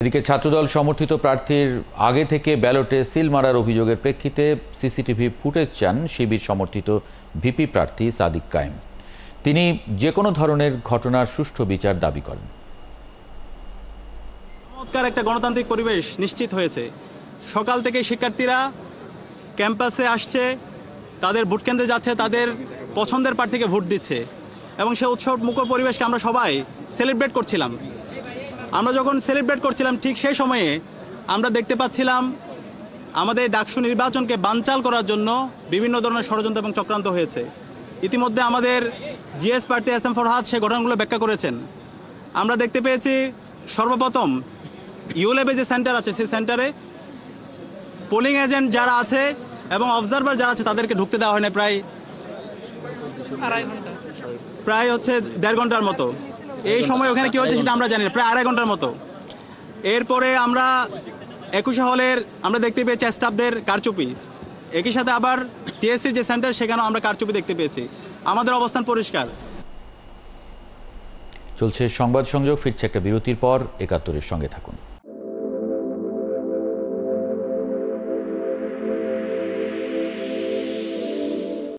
এদিকে ছাত্রদল সমর্থিত প্রার্থীর আগে থেকে ব্যালটে সিল মারার অভিযোগের প্রেক্ষিতে সিসিটিভি ফুটেজ চান শিবির সমর্থিত ভিপি প্রার্থী সাদিক কায়েম। তিনি যে কোনো ধরনের ঘটনার সুষ্ঠু বিচার দাবি করেন। চমৎকার একটা গণতান্ত্রিক পরিবেশ নিশ্চিত হয়েছে। সকাল থেকে শিক্ষার্থীরা ক্যাম্পাসে আসছে, তাদের ভোট কেন্দ্রে যাচ্ছে, তাদের পছন্দের প্রার্থীকে ভোট দিচ্ছে এবং সে উৎসব মুখর পরিবেশকে আমরা সবাই সেলিব্রেট করছিলাম। আমরা যখন সেলিব্রেট করছিলাম ঠিক সেই সময়ে আমরা দেখতে পাচ্ছিলাম আমাদের ডাকসু নির্বাচনকে বানচাল করার জন্য বিভিন্ন ধরনের ষড়যন্ত্র এবং চক্রান্ত হয়েছে। ইতিমধ্যে আমাদের জিএস প্রার্থী এস এম ফরহাদ সে ঘটনাগুলো ব্যাখ্যা করেছেন। আমরা দেখতে পেয়েছি সর্বপ্রথম ইউলেবে যে সেন্টার আছে সেই সেন্টারে পোলিং এজেন্ট যারা আছে এবং অবজারভার যারা আছে তাদেরকে ঢুকতে দেওয়া হয় না প্রায় হচ্ছে 1.5 ঘন্টার মতো। এই সময় ওখানে কি হয়েছে সেটা আমরা জানি না, প্রায় 2.5 ঘন্টার মতো। এরপরে আমরা 21 হলের আমরা দেখতে পেয়েছি স্টাফদের কারচুপি। একই সাথে আবার টিএসসির যে সেন্টার সেখানেও আমরা কারচুপি দেখতে পেয়েছি। আমাদের অবস্থান পরিষ্কার। চলছে সংবাদ সংযোগ, ফিরছে একটা বিরতির পর। ৭১-এর সঙ্গে থাকুন।